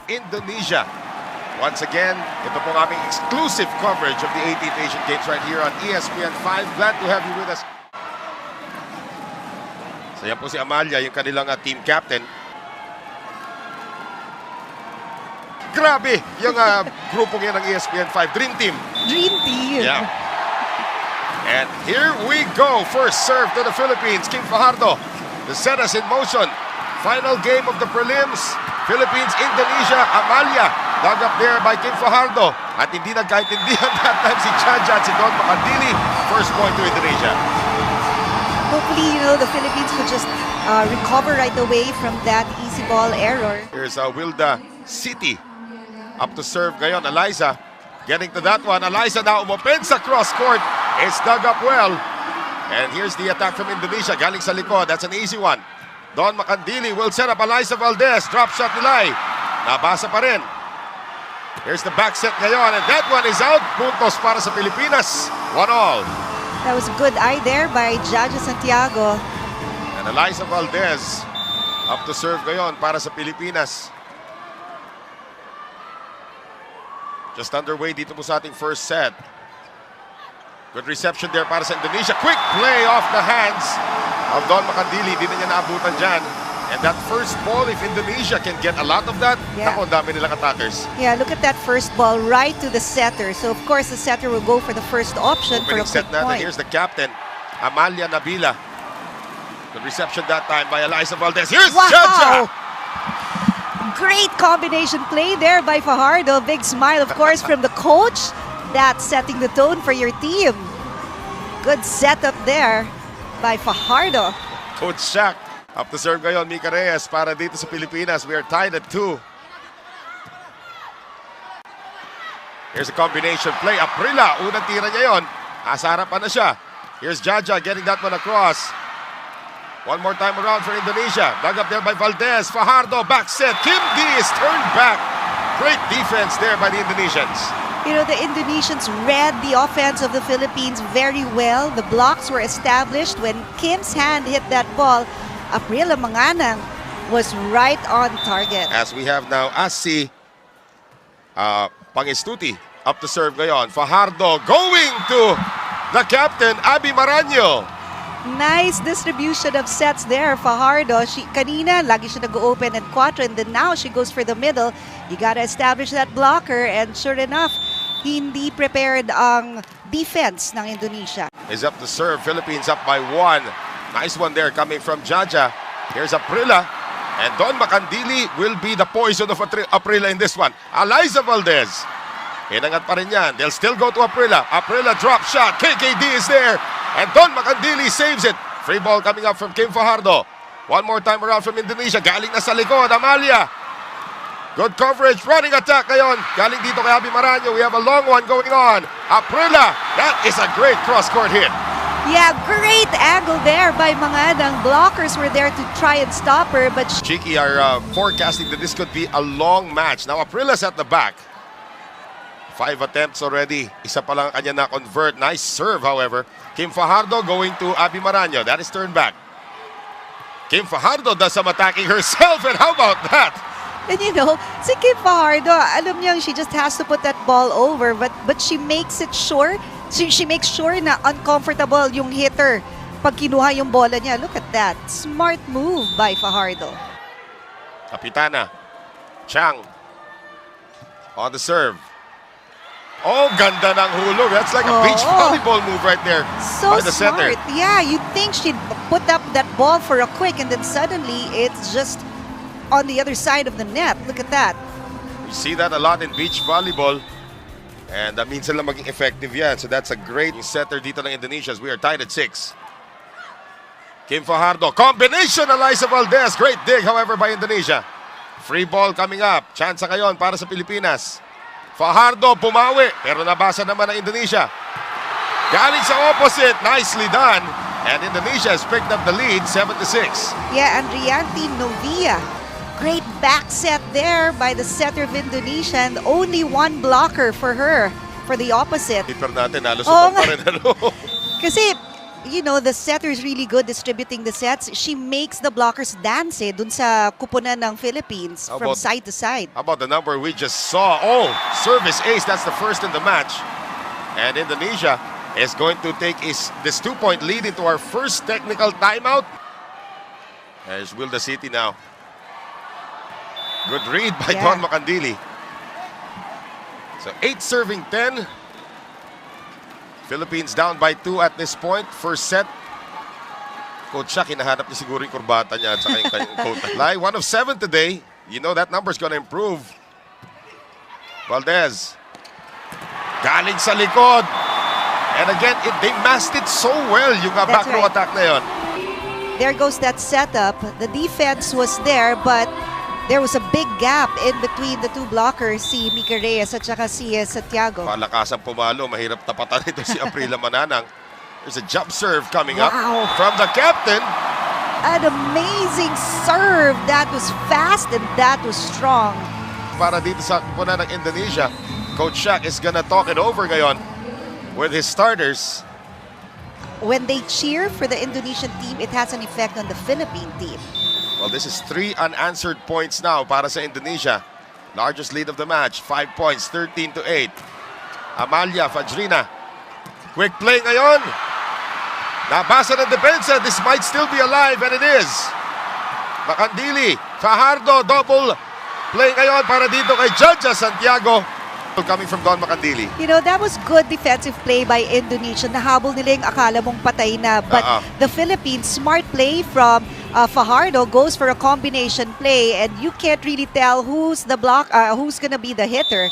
Indonesia. Once again, ito pong aming exclusive coverage of the 18th Asian Games right here on ESPN5. Glad to have you with us. So yan po si Amalia, yung kanilang team captain. Grabe, yung grupong yan ng ESPN5. Dream Team. Dream Team. Yeah. And here we go. First serve to the Philippines. King Fajardo to set us in motion. Final game of the prelims. Philippines, Indonesia, Amalia. Dug up there by King Fajardo. At hindi nagkaintindihan that time si Chacha at si Don Makandili. First point to Indonesia. Hopefully, the Philippines could just recover right away from that easy ball error. Here's Wilda City. Up to serve ngayon. Eliza getting to that one. Eliza now umopensa cross court. It's dug up well. And here's the attack from Indonesia. Galing sa likod. That's an easy one. Don Makandili will set up Eliza Valdez. Drop shot nila. Nabasa pa rin. Here's the back set ngayon. And that one is out. Puntos para sa Pilipinas. 1-all. That was a good eye there by Jaja Santiago. And Eliza Valdez up to serve ngayon para sa Pilipinas. Just underway dito po sa ating first set. Good reception there para sa Indonesia. Quick play off the hands of Don Makandili. Di na niya naabutan dyan. And that first ball, if Indonesia can get a lot of that, naku, dami nilang attackers. Yeah, look at that first ball right to the setter. So, of course, the setter will go for the first option for a quick point. Here's the captain, Amalia Nabila. Good reception that time by Eliza Valdez. Here's Chacha! Great combination play there by Fajardo. Big smile, of course, from the coach. That's setting the tone for your team. Good setup there by Fajardo. Coach Shaq. Up to serve ngayon, Mika Reyes para dito sa Pilipinas. We are tied at 2. Here's a combination play. Aprila, unang tira niya yun. Asarapan na siya. Here's Jaja getting that one across. One more time around for Indonesia. Dug up there by Valdez. Fajardo, back set. Kim D is turned back. Great defense there by the Indonesians. The Indonesians read the offense of the Philippines very well. The blocks were established when Kim's hand hit that ball. Aprila Manganang was right on target. As we have now Asi Pangistuti up to serve ngayon. Fajardo going to the captain, Abby Maraño. Nice distribution of sets there, Fajardo. Kanina, lagi siya nag-open at 4, and then now she goes for the middle. You gotta establish that blocker, and sure enough, hindi prepared ang defense ng Indonesia. Is up to serve. Philippines up by 1. Nice one there coming from Jaja. Here's Aprila. And Don Makandili will be the poison of Aprila in this one. Eliza Valdez. Inangat pa rin yan. They'll still go to Aprila. Aprila drop shot. KKD is there. And Don Makandili saves it. Free ball coming up from Kim Fajardo. One more time around from Indonesia. Galing na sa likod. Amalia. Good coverage. Running attack ngayon. Galing dito kay Abby Maraño. We have a long one going on. Aprila. That is a great cross-court hit. Yeah, great angle there by Manganang. Blockers were there to try and stop her, but Chiki are forecasting that this could be a long match. Now, Aprila's at the back. 5 attempts already. Isa pa lang kanya na-convert. Nice serve, however. Kim Fajardo going to Abby Maraño. That is turned back. Kim Fajardo does some attacking herself, and how about that? And si Kim Fajardo, alam niya she just has to put that ball over, but she makes it sure. She makes sure na uncomfortable yung hitter pag kinuha yung bola niya. Look at that. Smart move by Fajardo. Kapitana. Chang. On the serve. Oh, ganda ng hulog. That's like a beach volleyball move right there. So by the smart. Center. Yeah, you'd think she'd put up that ball for a quick, and then suddenly it's just on the other side of the net. Look at that. We see that a lot in beach volleyball. And minsan lang maging effective yan. So that's a great setter dito ng Indonesia. We are tied at 6. Kim Fajardo. Combination, Eliza Valdez. Great dig, however, by Indonesia. Free ball coming up. Chance ngayon para sa Pilipinas. Fajardo bumawi. Pero nabasa naman ng Indonesia. Galing sa opposite. Nicely done. And Indonesia has picked up the lead, 7-6. Yeah, Andrianti Novia. Great back set there by the setter of Indonesia, and only one blocker for her, for the opposite. Keeper natin, halos pa rin. Kasi you know, the setter is really good distributing the sets. She makes the blockers dance dun sa kupunan ng Philippines from side to side. How about the number we just saw? Oh, service ace. That's the first in the match. And Indonesia is going to take this 2-point lead into our first technical timeout. There's Wilda City now. Good read by Don Macandili. So 8 serving 10. Philippines down by 2 at this point. First set. Coach siya, kinahanap niya siguro yung kurbata niya at saka yung kanyang coat. Lai, 1 of 7 today. You know that number's gonna improve. Valdez. Galing sa likod. And again, they masked it so well yung back row attack na yun. There goes that setup. The defense was there, but there was a big gap in between the two blockers, si Mika Reyes at saka si Santiago. Palakasang pumalo, mahirap tapatan ito si Aprila Manganang. There's a jump serve coming up from the captain. An amazing serve. That was fast and that was strong. Para dito sa kupunan ng Indonesia, Coach Shaq is gonna talk it over ngayon with his starters. When they cheer for the Indonesian team, it has an effect on the Philippine team. Well, this is 3 unanswered points now para sa Indonesia. Largest lead of the match, 5 points, 13-8. Amalia Fajrina. Quick play ngayon. Nabasa ng depensa. This might still be alive, and it is. Macandili, Fajardo, double play ngayon para dito kay Jaja Santiago. Coming from Don Macandili. You know, that was good defensive play by Indonesia. Nahabol nila yung akala mong patay na. But the Philippines, smart play from Fajardo goes for a combination play, and you can't really tell who's gonna be the hitter.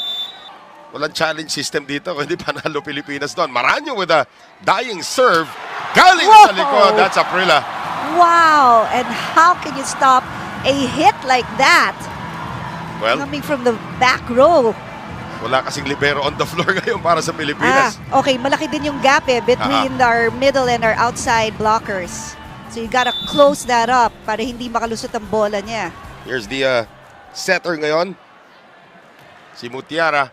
Walang challenge system dito, hindi panalo Pilipinas doon. Maranyo with a dying serve. Galing sa likod. That's Aprila. Wow! And how can you stop a hit like that? Well, coming from the back row. Wala kasing libero on the floor ngayon para sa Pilipinas. Okay, malaki din yung gap between our middle and our outside blockers. So you gotta close that up para hindi makalusot ang bola niya. Here's the setter ngayon. Si Mutiara.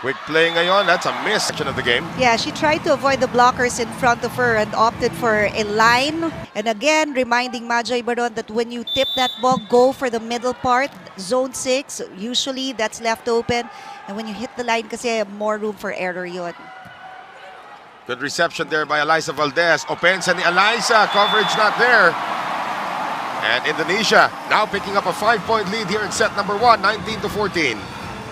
Quick play ngayon. That's a miss section of the game. Yeah, she tried to avoid the blockers in front of her and opted for a line. And again, reminding Majoy Baron that when you tip that ball, go for the middle part, zone 6. Usually, that's left open. And when you hit the line, kasi more room for error yun. Good reception there by Eliza Valdez. Opensa ni Eliza. Coverage not there. And Indonesia now picking up a 5-point lead here in set number 1, 19-14.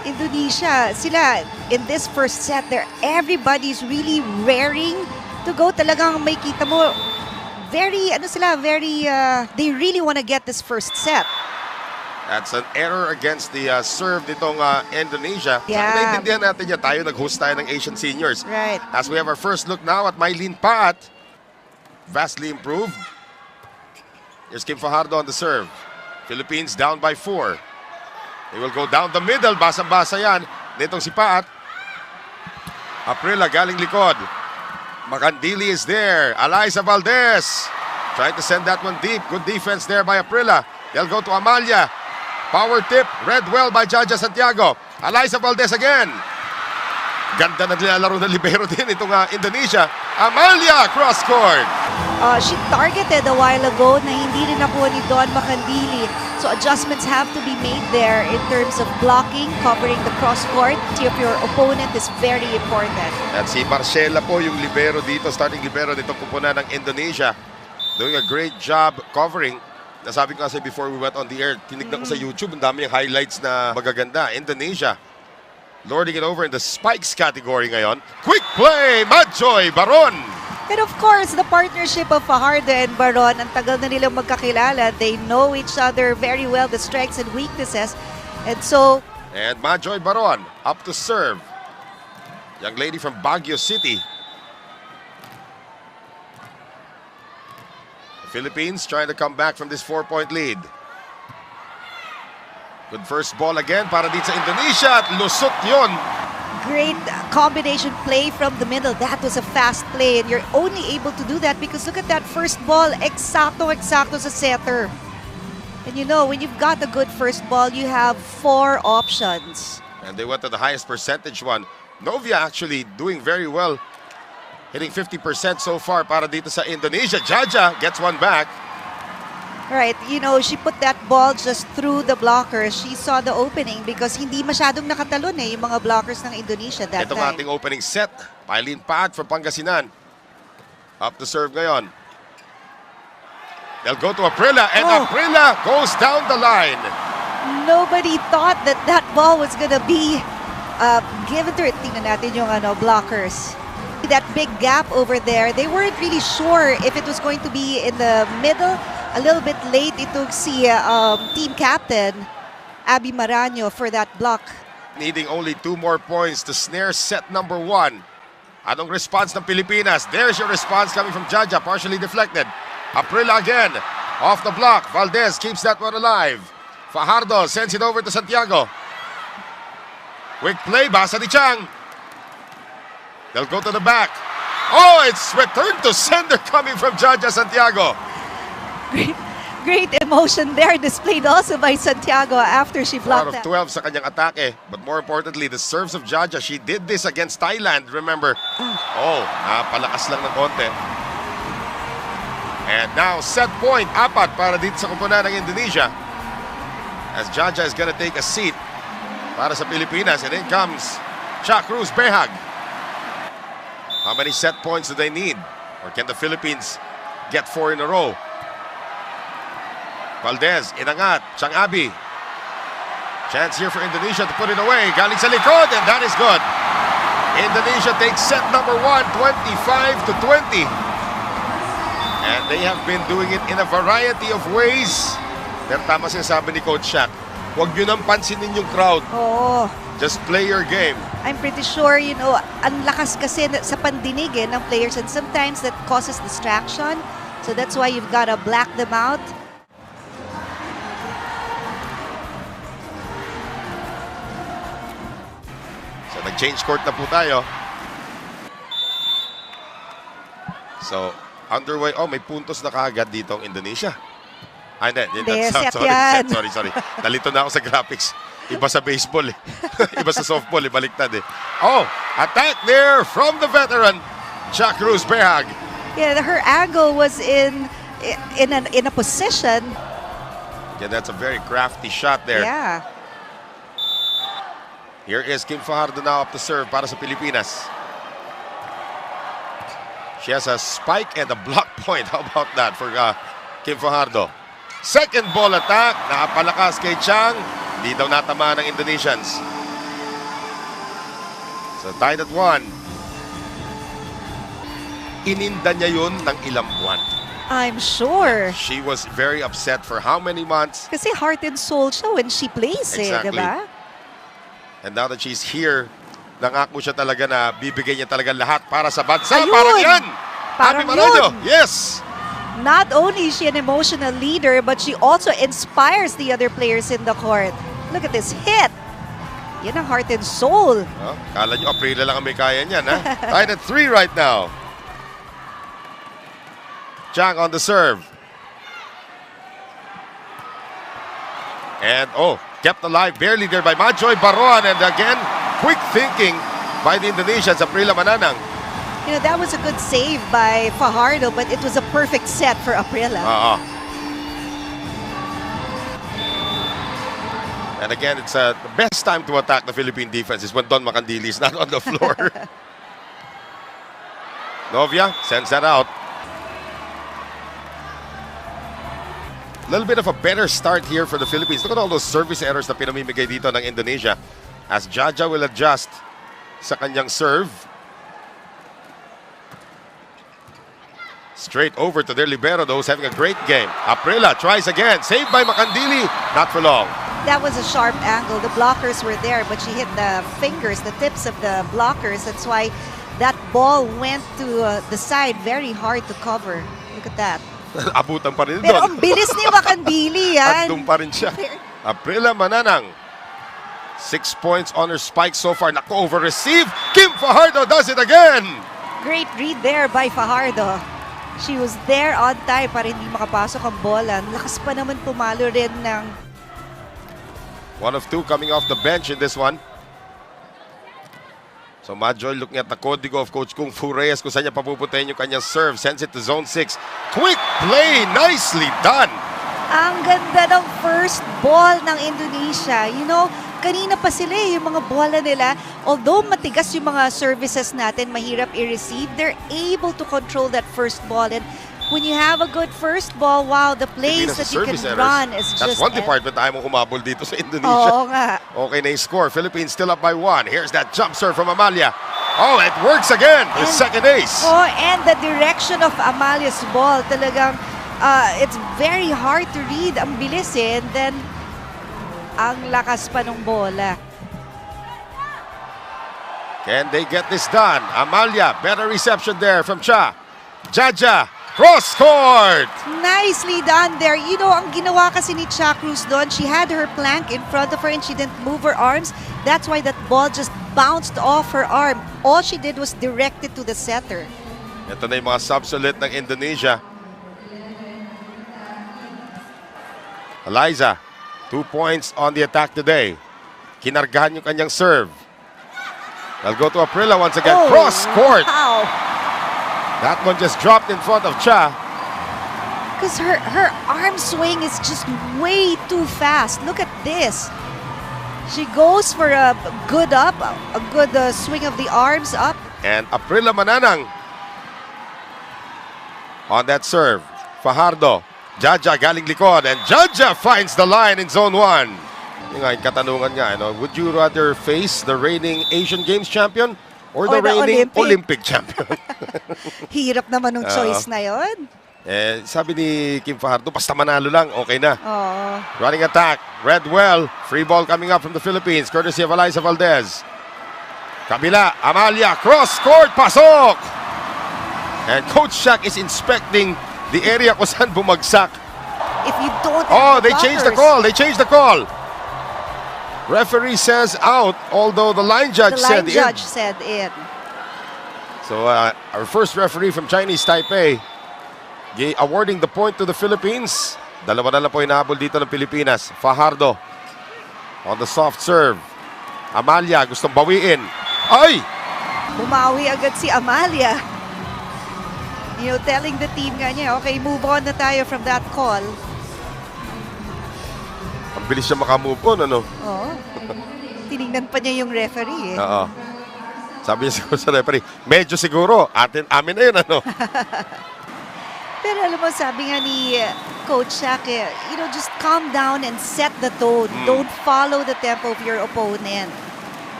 Indonesia, sila in this first set, everybody's really raring to go. Talagang may kita mo, they really want to get this first set. That's an error against the serve nitong Indonesia. Yeah. Naintindihan natin yan, tayo nag-host tayo ng Asian Seniors. Right. As we have our first look now at Mylene Paat. Vastly improved. Here's Kim Fajardo on the serve. Philippines down by 4. They will go down the middle. Basang-basa yan. Nitong si Paat. Aprila galing likod. Macandili is there. Eliza Valdez trying to send that one deep. Good defense there by Aprila. They'll go to Amalia. Power tip. Read well by Jaja Santiago. Eliza Valdez again. Ganda na nilalaro ng libero din itong Indonesia. Amalia cross court. She targeted a while ago na hindi rin nakuha ni Don Macandili. So adjustments have to be made there in terms of blocking, covering the cross court of your opponent is very important. At si Marcela po yung libero dito, starting libero nitong kupunan ng Indonesia. Doing a great job covering. Nasabi ko kasi before we went on the air, tinignan ko sa YouTube, ang dami yung highlights na magaganda. Indonesia lording it over in the spikes category ngayon. Quick play, Majoy Baron. And of course, the partnership of Fajardo and Baron, ang tagal na nilang magkakilala. They know each other very well, the strengths and weaknesses. And so... And Majoy Baron up to serve. Young lady from Baguio City. The Philippines trying to come back from this 4-point lead. Good first ball again para dito sa Indonesia at lusot yun. Great combination play from the middle. That was a fast play and you're only able to do that because look at that first ball. Eksakto sa setter. And you know, when you've got a good first ball, you have 4 options. And they went to the highest percentage one. Novia actually doing very well Hitting 50% so far para dito sa Indonesia. Jaja gets one back. Right, you know, she put that ball just through the blockers. She saw the opening because hindi masyadong nakatalon yung mga blockers ng Indonesia that Itong time. ating opening set. Pilin Pat from Pangasinan. Up to serve ngayon. They'll go to Aprila, and Aprila goes down the line. Nobody thought that that ball was gonna be given to her. Tingnan natin yung blockers. That big gap over there, they weren't really sure if it was going to be in the middle. A little bit late, it took team captain Abby Maranyo for that block. Needing only 2 more points to snare set number 1. Anong response ng Pilipinas? There's your response coming from Jaja, partially deflected. Aprila again, off the block. Valdez keeps that one alive. Fajardo sends it over to Santiago. Quick play, basa ni Chang. They'll go to the back. Oh, it's returned to sender coming from Jaja Santiago. Great emotion there displayed also by Santiago after she 4 blocked out of that. 12 sa kanyang atake. But more importantly, the serves of Jaja. She did this against Thailand, remember. Oh, napalakas lang ng konti. And now, set point, 4 para dito sa kupunan ng Indonesia. As Jaja is gonna take a seat para sa Pilipinas. And in comes Cha Cruz Behag. How many set points do they need? Or can the Philippines get 4 in a row? Valdez, inangat, Chang Abi. Chance here for Indonesia to put it away. Galing sa likod, and that is good. Indonesia takes set number 1, 25-20. And they have been doing it in a variety of ways. Pero tama sinasabi ni Coach Shaq, huwag nyo nang pansinin yung crowd. Oh, Just play your game. I'm pretty sure, you know, ang lakas kasi sa pandinig ng players, and sometimes that causes distraction. So that's why you've got to black them out. So nag-change court na po tayo. So underway. Oh, may puntos na kaagad dito ang Indonesia. Ay, hindi. Set Sorry. yan. Sorry. Nalito na ako sa graphics. Iba sa baseball eh. Iba sa softball eh. Baliktad eh. Oh, attack there from the veteran, Cha Cruz Behag. Yeah, her angle was in a position. Yeah, that's a very crafty shot there. Yeah. Here is Kim Fajardo now up to serve para sa Pilipinas. She has a spike and a block point. How about that for Kim Fajardo? Second ball attack. Nakapalakas kay Chang. Hindi daw natama ng Indonesians. So tied at 1. Ininda niya yun ng ilang buwan. I'm sure. She was very upset for how many months? Kasi heart and soul siya when she plays, Exactly. diba? And now that she's here, nangako siya talaga na bibigay niya talaga lahat para sa bansa. Ayun! Parang yan! Parang Happy Maranyo! yun! Yes! Not only is she an emotional leader, but she also inspires the other players in the court. Look at this hit. Yan ang heart and soul. Oh, kala nyo Aprila lang ang may kaya niyan, ha? Tied at 3 right now. Chang on the serve. And, kept alive barely there by Majoy Baroan. And again, quick thinking by the Indonesians, Aprila Manganang. You know, that was a good save by Fajardo, but it was a perfect set for Aprila. And again, it's the best time to attack the Philippine defense is when Don Macandili is not on the floor. Novia sends that out. A little bit of a better start here for the Philippines. Look at all those service errors na pinamimigay dito ng Indonesia as Jaja will adjust sa kanyang serve. Straight over to their libero, those having a great game. Aprila tries again. Saved by Macandili. Not for long. That was a sharp angle. The blockers were there, but she hit the fingers, the tips of the blockers. That's why that ball went to the side. Very hard to cover. Look at that. Abutan pa rin Pero doon. ang bilis ni Macandili yan. Andun pa rin siya. Aprila Manganang. 6 points on her spike so far. Naku, over-receive. Kim Fajardo does it again. Great read there by Fajardo. She was there on time para hindi makapasok ang bola. Lakas pa naman pumalo rin ng... 1 of 2 coming off the bench in this one. So So Majoy looking at the código of Coach Kung Fu Reyes kung saan niya papupuntahin yung kanyang serve. Sends it to zone 6. Quick play! Nicely done! Ang ganda ng first ball ng Indonesia. You know, kanina pa sila yung mga bola nila. Although matigas yung mga services natin, mahirap i-receive, they're able to control that first ball. And when you have a good first ball, wow, the plays that you can run is just... That's one department tayo mong humabol dito sa Indonesia. Oo nga. Okay na yung score. Philippines still up by 1. Here's that jump serve from Amalia. Oh, it works again. The second ace. Oh, and the direction of Amalia's ball, talagang it's very hard to read. Ang bilis eh. And then, ang lakas pa ng bola. Can they get this done? Amalia, better reception there from Cha. Jaja, cross court! Nicely done there. You know, ang ginawa kasi ni Cha Cruz doon, she had her plank in front of her and she didn't move her arms. That's why that ball just bounced off her arm. All she did was direct it to the setter. Ito na yung mga subs ulit ng Indonesia. Eliza, 2 points on the attack today. Kinargahan yung kanyang serve. They'll go to Aprila once again. Oh, cross court! Wow. That one just dropped in front of Cha. Because her arm swing is just way too fast. Look at this. She goes for a good up, a good swing of the arms up. And Aprila Manganang on that serve. Fajardo. Jaja galing likod. And Jaja finds the line in zone 1. Yung nga, yung katanungan nga, would you rather face the reigning Asian Games champion or the reigning Olympic champion? Hirap naman ng choice na yon. Eh, sabi ni Kim Fajardo, basta manalo lang, okay na. Oh. Running attack, read well. Free ball coming up from the Philippines, courtesy of Eliza Valdez. Kabila, Amalia, cross court, pasok! And Coach Shaq is inspecting the area kung saan bumagsak. If you don't Oh, they changed the call. They changed the call. Referee says out, although the line judge said in. The line judge said in. So our first referee from Chinese Taipei awarding the point to the Philippines. Dalawa na lang po hinahabol dito ng Pilipinas. Fajardo on the soft serve. Amalia gustong bawiin. Ay! Bumawi agad si Amalia. You know, telling the team nga niya, okay, move on na tayo from that call. Ang bilis siya makamove on, ano? Oo. Tinignan pa niya yung referee eh. Oo. Sabi niya siguro sa referee, medyo siguro, amin na yun, ano? Pero alam mo, sabi nga ni Coach Shaq, you know, just calm down and set the tone. Don't follow the tempo of your opponent.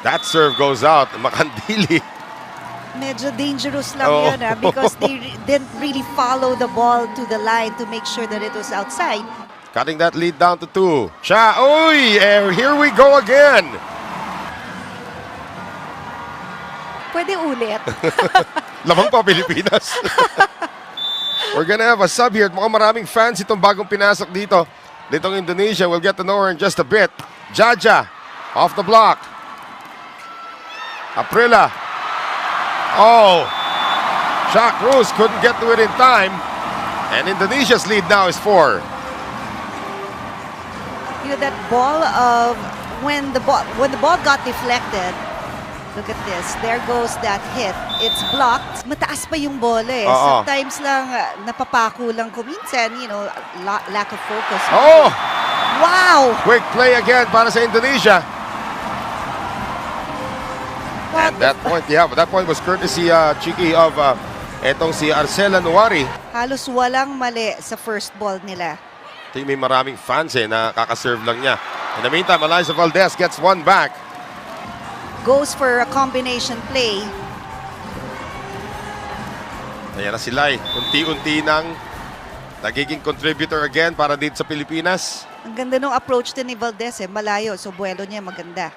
That serve goes out. Makandili. Medyo dangerous lang yun because they didn't really follow the ball to the line to make sure that it was outside. Cutting that lead down to 2. Cha, uy! Here we go again. Pwede ulit. Lamang pa Pilipinas. We're gonna have a sub here. Mukhang maraming fans itong bagong pinasok dito. Ditong Indonesia. We'll get to know her in just a bit. Jaja off the block. Aprila. Oh, Cha Cruz couldn't get to it in time. And Indonesia's lead now is 4. You know, that ball of when the ball got deflected. Look at this. There goes that hit. It's blocked. Mataas pa yung bola eh. Sometimes lang napapako lang ko minsan, you know, lack of focus. Oh! Wow! Quick play again para sa Indonesia. And that point was courtesy, Chiki, of etong si Arcela Nuari. Halos walang mali sa first ball nila. Ito may maraming fans na kakaserve lang niya. In the meantime, Eliza Valdez gets one back. Goes for a combination play. Ayan na sila unti-unti nang nagiging contributor again para dito sa Pilipinas. Ang ganda nung approach din ni Valdez malayo. So buwelo niya maganda.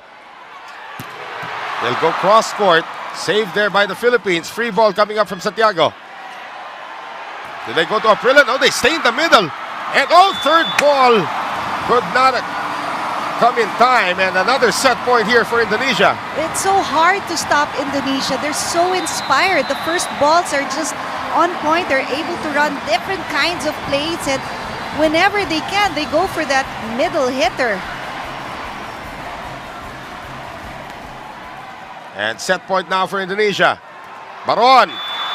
They'll go cross court. Saved there by the Philippines. Free ball coming up from Santiago. Did they go to Aprila? No, they stay in the middle. And third ball could not come in time. And another set point here for Indonesia. It's so hard to stop Indonesia. They're so inspired. The first balls are just on point. They're able to run different kinds of plays. And whenever they can, they go for that middle hitter. And set point now for Indonesia. Baron.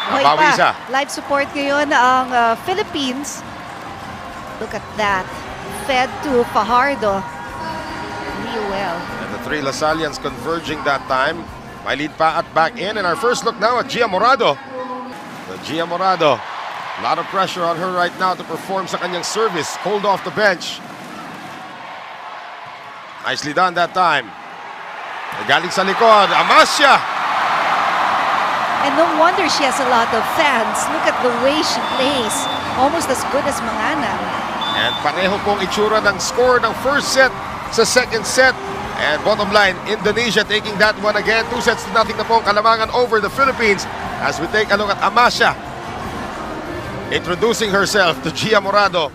Hoy Nabawi pa, isa. live support ngayon ang Philippines. Look at that. Fed to Fajardo. Real well. And the three Lasalians converging that time. May lead pa at back in. And our first look now at Gia Morado. The Gia Morado. A lot of pressure on her right now to perform sa kanyang service. Cold off the bench. Nicely done that time. Galing sa likod. Amasya. And no wonder she has a lot of fans. Look at the way she plays. Almost as good as Manganang. And pareho pong itsura ng score ng first set sa second set. And bottom line, Indonesia taking that one again. 2-0 na pong kalamangan over the Philippines. As we take a look at Amasya. Introducing herself to Gia Morado.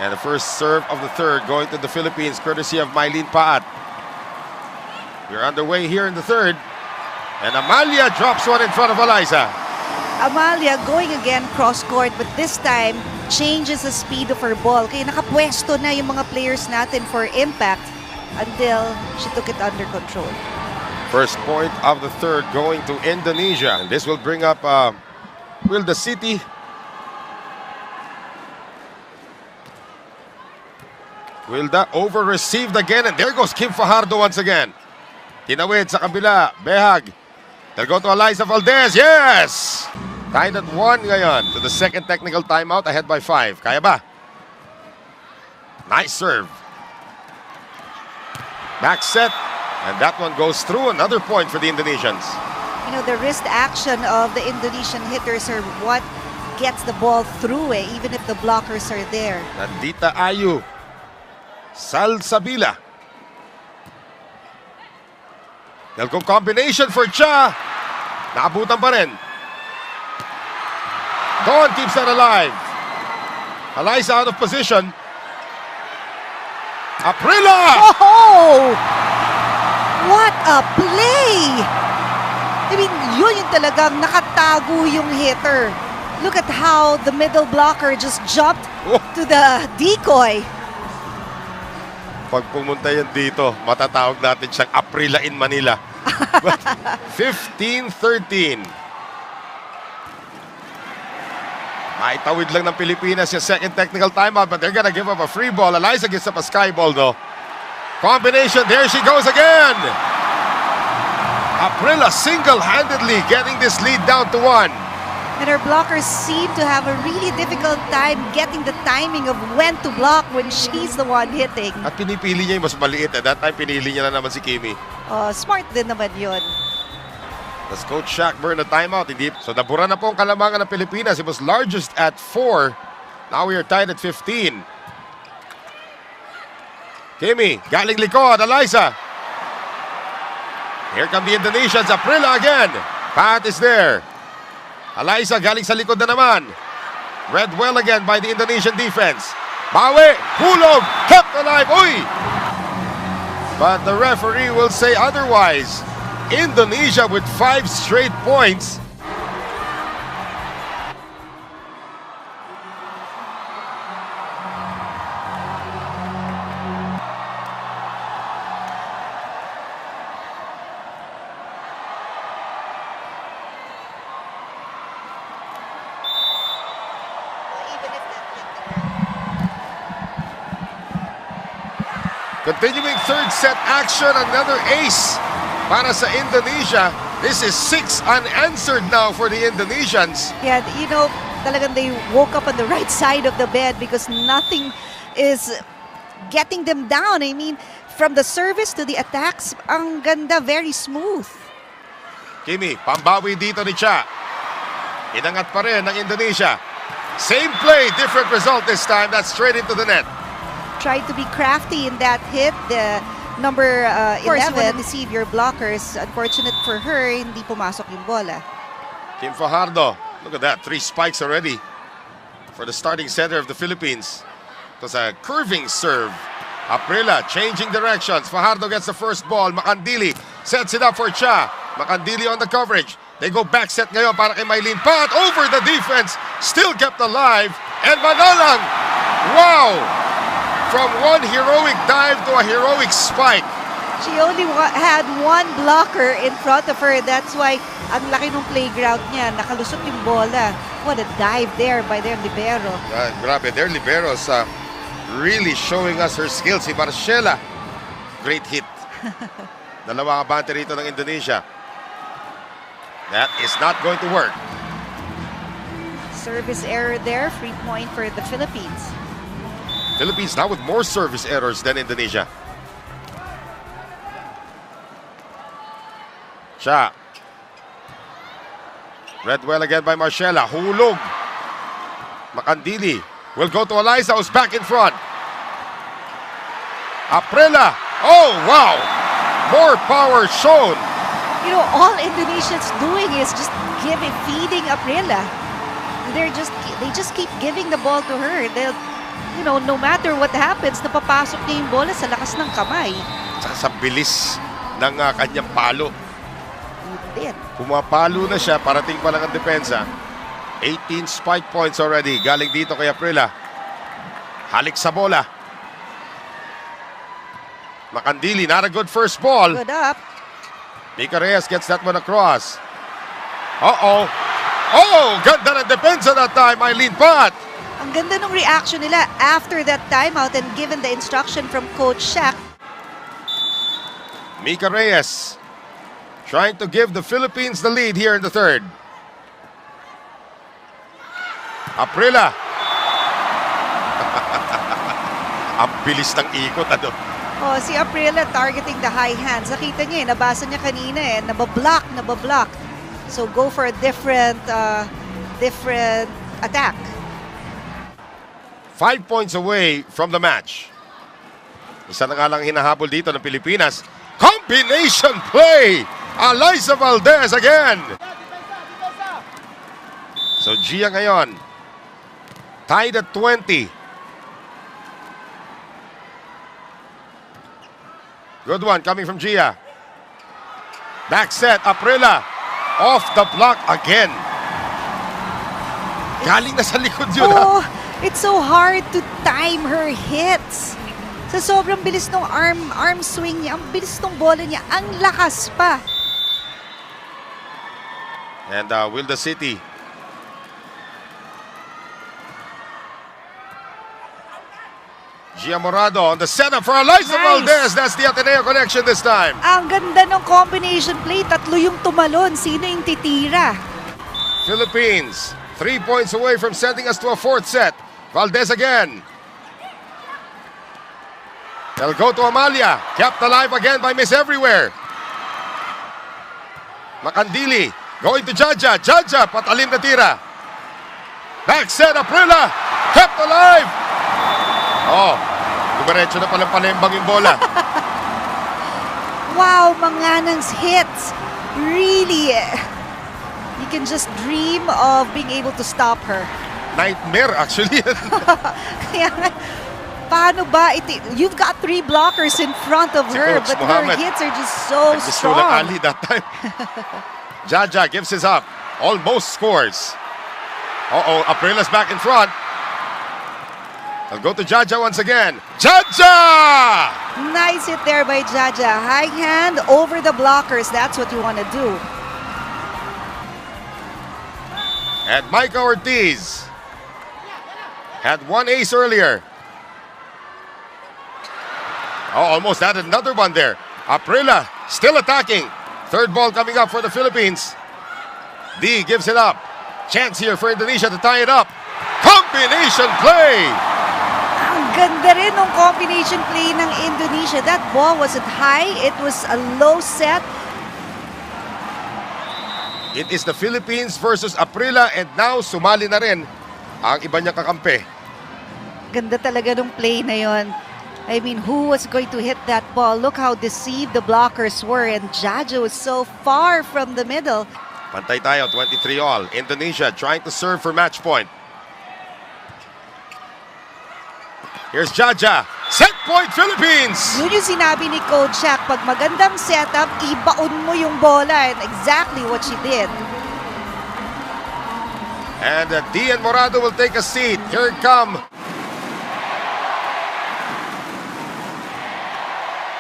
And the first serve of the third going to the Philippines, courtesy of Mylene Paat. We're underway here in the third. And Amalia drops one in front of Eliza. Amalia going again cross-court, but this time changes the speed of her ball. Kaya nakapwesto na yung mga players natin for impact until she took it under control. First point of the third going to Indonesia. And this will bring up Wilda City. Wilda over-received again. And there goes Kim Fajardo once again. Tinawid sa kabila. Behag. They'll go to Eliza Valdez. Yes! Tied at 1 ngayon to the second technical timeout, ahead by 5. Kaya ba? Nice serve. Back set. And that one goes through. Another point for the Indonesians. You know, the wrist action of the Indonesian hitters are what gets the ball through even if the blockers are there. Nandita Ayu. Salsabila. They'll go combination for Cha. Naabutan pa rin. Don keeps that alive. Eliza out of position. Aprila! Oh! What a play! I mean, yun yung talagang nakatago yung hitter. Look at how the middle blocker just jumped to the decoy. Pag pumunta yan dito, matatawag natin siyang Aprila in Manila. 15-13. Maitawid lang ng Pilipinas yung second technical timeout, but they're gonna give up a free ball. Eliza gives up a sky ball though. Combination, there she goes again. Aprila single-handedly getting this lead down to 1. And her blockers seem to have a really difficult time getting the timing of when to block when she's the one hitting. At pinipili niya yung mas maliit. That time pinili niya na naman si Kimi. Smart din naman yun. Does Coach Shaq burn the timeout? Hindi. So nabura na po ang kalamangan ng Pilipinas. It was largest at 4. Now we are tied at 15. Kimi, galing likod. Eliza. Here come the Indonesians. Aprila again. Pat is there. Eliza galing sa likod na naman. Read well again by the Indonesian defense. Bawi, hulog, kept alive. Uy! But the referee will say otherwise. Indonesia with 5 straight points. Continuing third set action, another ace para sa Indonesia. This is 6 unanswered now for the Indonesians. Yeah, you know, talagang they woke up on the right side of the bed because nothing is getting them down. I mean, from the service to the attacks, ang ganda, very smooth. Kimi, pambawi dito ni Cha. Inangat pa rin ng Indonesia. Same play, different result this time. That's straight into the net. Tried to be crafty in that hit. The number 11, deceive your blockers. Unfortunate for her, hindi pumasok yung bola. Kim Fajardo, look at that. 3 spikes already for the starting center of the Philippines. It was a curving serve. Aprila changing directions. Fajardo gets the first ball. Makandili sets it up for Cha. Makandili on the coverage. They go back set ngayon para kay Mylene Pat. Over the defense. Still kept alive. And Manganang. Wow! from one heroic dive to a heroic spike. She only had one blocker in front of her. That's why ang laki ng playground niya. Nakalusot yung bola. What a dive there by their libero. Grabe, their liberos really showing us her skills. Si Marcela, great hit. Dalawang abante rito ng Indonesia. That is not going to work. Service error there. Free point for the Philippines. Philippines now with more service errors than Indonesia. Siya. Read well again by Marcela. Hulog. Makandili will go to Eliza, who's back in front. Aprila. Oh, wow. More power shown. You know, all Indonesia's doing is just feeding Aprila. They just keep giving the ball to her. They'll, you know, no matter what happens, napapasok niya yung bola sa lakas ng kamay. Sa bilis ng kanyang palo. Din. Pumapalo na siya, parating pa lang ang depensa. 18 spike points already. Galing dito kay Aprila. Halik sa bola. Makandili, not a good first ball. Good up. Mika Reyes gets that one across. Uh-oh. Oh, ganda ng depensa that time, Eileen Pat. Ang ganda ng reaction nila after that timeout and given the instruction from Coach Shaq. Mika Reyes trying to give the Philippines the lead here in the third. Aprila. Ang bilis ng ikot, ano? Oh, si Aprila targeting the high hands. Nakita niya nabasa niya kanina nabablock. So go for a different attack. 5 points away from the match. Isa na nga lang hinahabol dito ng Pilipinas. Combination play! Eliza Valdez again! So Gia ngayon, tied at 20. Good one coming from Gia. Back set, Aprila. Off the block again. Galing na sa likod yun. Oh, it's so hard to time her hits. Sa sobrang bilis ng arm swing niya, ang bilis ng bola niya, ang lakas pa. And will the City Gia Morado on the setup for Eliza Valdez. That's the Ateneo connection this time. Ang ganda ng combination play. Tatlo yung tumalon. Sino yung titira? Philippines, 3 points away from sending us to a fourth set. Valdez again. They'll go to Amalia. Kept alive again by Miss Everywhere. Makandili going to Jaja. Jaja, patalim na tira. Back set, Aprila. Kept alive. Oh, dumiretso na palang palembang yung bola. Wow, Manganang's hits. Really, you can just dream of being able to stop her. Nightmare actually. Kaya nga, paano ba? You've got 3 blockers in front of Si her, Coach but Mohammed, her hits are just so gusto ng strong. Ali that time. Jaja gives his up. Almost scores. Uh-oh, Aprila's back in front. I'll go to Jaja once again. Jaja! Nice hit there by Jaja. High hand over the blockers. That's what you want to do. And Micah Ortiz had 1 ace earlier. Oh, almost added another one there. Aprila still attacking. Third ball coming up for the Philippines. D gives it up. Chance here for Indonesia to tie it up. Combination play! Ang ganda rin ng combination play ng Indonesia. That ball wasn't high. It was a low set. It is the Philippines versus Aprila, and now sumali na rin ang iba niyang kakampi. Ganda talaga ng play na yon. I mean, who was going to hit that ball? Look how deceived the blockers were, and Jaja was so far from the middle. Pantay tayo, 23 all. Indonesia trying to serve for match point. Here's Jaja. Set point, Philippines! Yun yung sinabi ni Coach Shaq, pag magandang setup, ibaon mo yung bola. And exactly what she did. And D and Morado will take a seat. Here it come.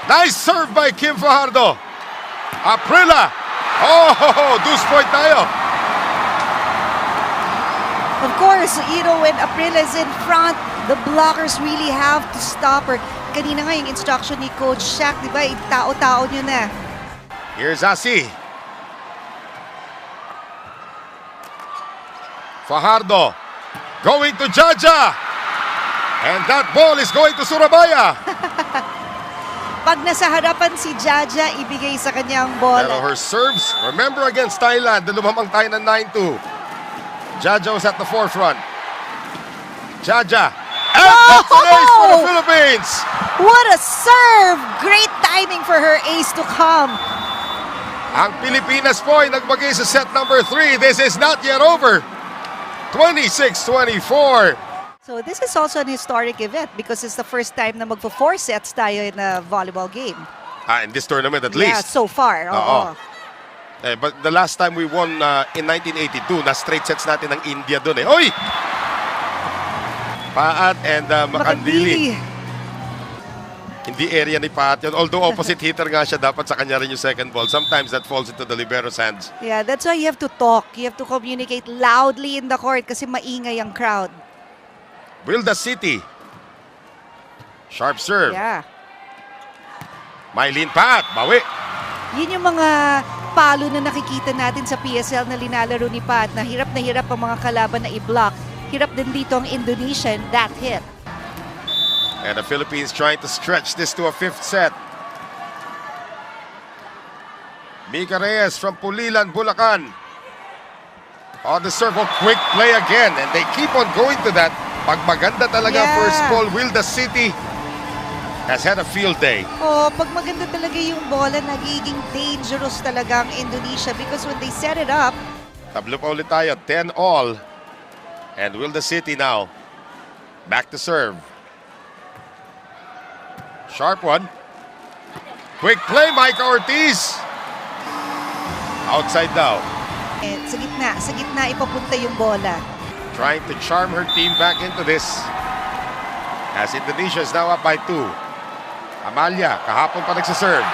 Nice serve by Kim Fajardo. Aprila. Oh, deuce point tayo. Of course, when Aprila is in front, the blockers really have to stop her. Kanina nga yung instruction ni Coach Shaq, di ba? Tao-tao nyo na. Here's Asi. Fajardo going to Jaja. And that ball is going to Surabaya. Pag nasa harapan si Jaja, ibigay sa kanyang bola. Pero her serves, remember against Thailand, lumamang tayo ng 9-2. Jaja was at the forefront. Jaja. And that's an ace for the Philippines. What a serve! Great timing for her ace to come. Ang Pilipinas po ay nagbagay sa set number 3. This is not yet over. 26-24. So this is also an historic event because it's the first time na magpo-4 sets tayo in a volleyball game. In this tournament at Yeah, least. so far. Oo. But the last time we won in 1982, na straight sets natin ng India doon eh. Oy! Paat and Makandili. Hindi area ni Paat yun. Although opposite hitter nga siya, dapat sa kanya rin yung second ball. Sometimes that falls into the libero's hands. Yeah, that's why you have to talk. You have to communicate loudly in the court kasi maingay ang crowd. Wilda City. Sharp serve. Yeah. Mylene Pat. Bawi. Yun yung mga palo na nakikita natin sa PSL na linalaro ni Pat na hirap ang mga kalaban na i-block. Hirap din dito ang Indonesia in that hit. And the Philippines trying to stretch this to a 5th set. Mika Reyes from Pulilan, Bulacan. On the serve, quick play again. And they keep on going to that. Pag maganda talaga first ball, Wilda City has had a field day. Oh, pag maganda talaga yung bola, nagiging dangerous talaga ang Indonesia because when they set it up. Tablo pa ulit tayo, 10-all. And Wilda City now back to serve. Sharp one. Quick play, Micah Ortiz. Outside daw. Sa gitna ipapunta yung bola. Trying to charm her team back into this. As Indonesia is now up by 2. Amalia, kahapon pa nagsaserve.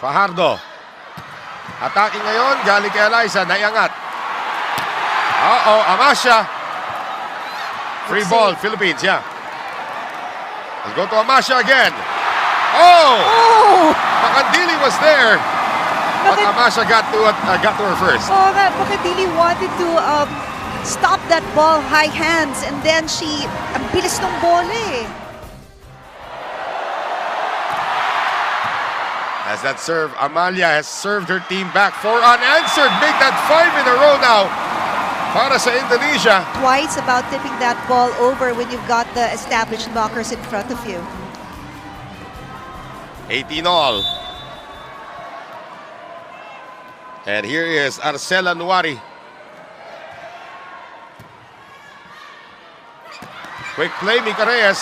Fajardo. Attacking ngayon, galing kay Eliza, naiangat. Amasya. Free ball, Philippines, yeah. Let's go to Amasya again. Makandili was there. But Amasya got to her first. Oh, nga, Makandili wanted to stop that ball high hands and then ang bilis ng bola eh. As that serve, Amalia has served her team back for unanswered. Make that 5 in a row now para sa Indonesia. Twice about tipping that ball over when you've got the established blockers in front of you. 18-all. And here is Arcela Nuari. Quick play, Mika Reyes.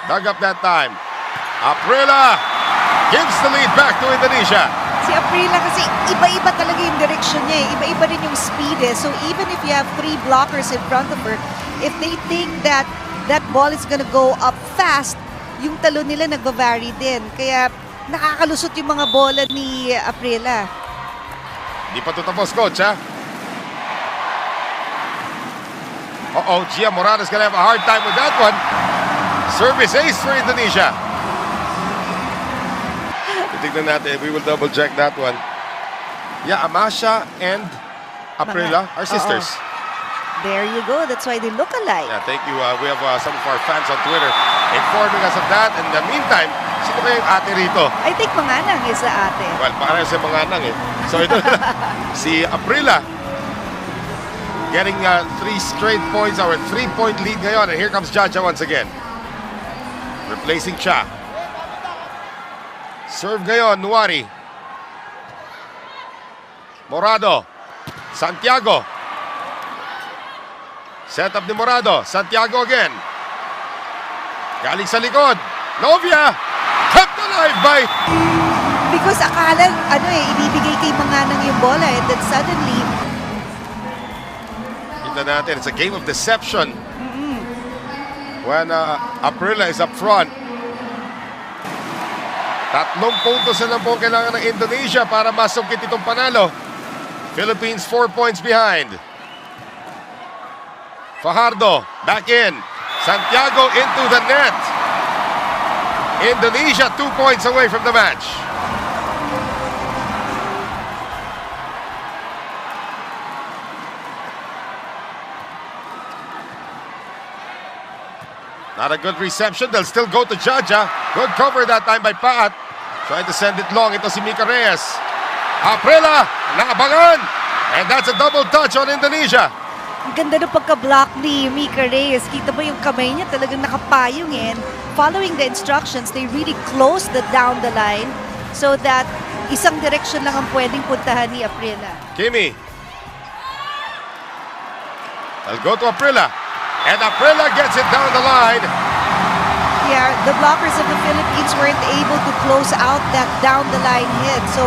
Dug up that time. Aprila gives the lead back to Indonesia. Si Aprila kasi iba-iba talaga yung direction niya eh. Iba-iba rin yung speed eh. So even if you have 3 blockers in front of her, if they think that that ball is gonna go up fast, yung talon nila nagva-vary din. Kaya nakakalusot yung mga bola ni Aprila. Hindi pa tutapos, coach, ha? Gia Morales gonna have a hard time with that one. Service ace for Indonesia. Tignan natin. We will double check that one. Yeah, Amasya and Aprila are sisters. There you go. That's why they look alike. Yeah, thank you. We have some of our fans on Twitter informing us of that. In the meantime, sino kaya yung ate rito? I think Manganang is the ate. Well, parang si Manganang eh. So ito si Aprila getting 3 straight points, or a 3-point lead ngayon. And here comes Jaja once again. Replacing Cha. Serve ngayon, Nuari. Morado. Santiago. Set up ni Morado. Santiago again. Galing sa likod. Novia. Kept alive by... Because akala, ibibigay kay Manganang yung bola and then suddenly... Kita natin, it's a game of deception. When Aprila is up front. 3 puntos na lang po kailangan ng Indonesia para masungkit itong panalo. Philippines 4 points behind. Fajardo, back in. Santiago into the net. Indonesia 2 points away from the match. Not a good reception. They'll still go to Jaja. Good cover that time by Pat. Trying to send it long. Ito si Mika Reyes. Aprila, naabangan. And that's a double touch on Indonesia. Ang ganda ng pagka-block ni Mika Reyes. Kita mo yung kamay niya talagang nakapayong and following the instructions, they really closed the down the line so that isang direction lang ang pwedeng puntahan ni Aprila. Kimi. They'll go to Aprila. And Aprila gets it down the line. Yeah, the blockers of the Philippines weren't able to close out that down the line hit. So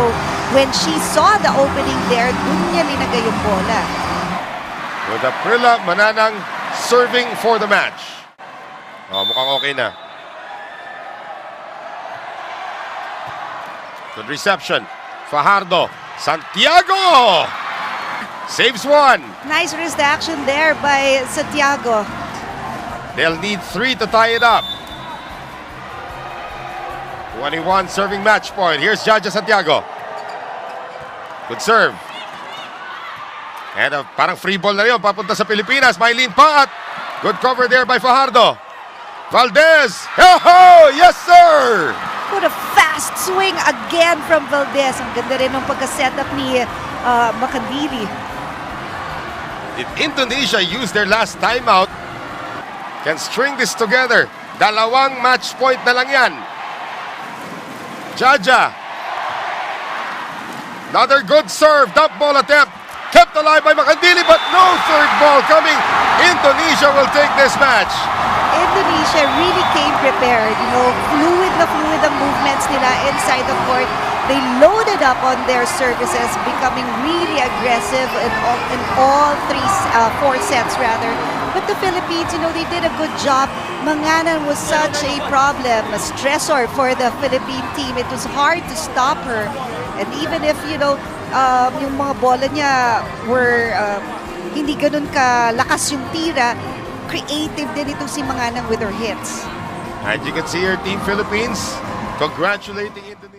when she saw the opening there, dun niya linagay yung bola. With Aprila, Manganang serving for the match. Oh, mukhang okay na. Good reception. Fajardo. Santiago! Saves one. Nice wrist action there by Santiago. They'll need 3 to tie it up. 21 serving match point. Here's Jaja Santiago. Good serve. And parang free ball na yun. Papunta sa Pilipinas. Mylene Pat. Good cover there by Fajardo. Valdez. Ho-ho! Yes, sir! What a fast swing again from Valdez. Ang ganda rin ng pagka-setup ni Makandili. If Indonesia use their last timeout, can string this together. 2 match point na lang yan. Jaja. Another good serve. Dump ball attempt. Kept alive by Makandili, but no third ball coming. Indonesia will take this match. Indonesia really came prepared. You know, fluid ang movements nila inside the court. They loaded up on their services, becoming really aggressive in all 4 sets rather. But the Philippines, you know, they did a good job. Manganang was such a problem, a stressor for the Philippine team. It was hard to stop her. And even if, you know, yung mga bola niya were hindi ganun kalakas yung tira, creative din itong si Manganang with her hits. And you can see your team Philippines congratulating Indonesia.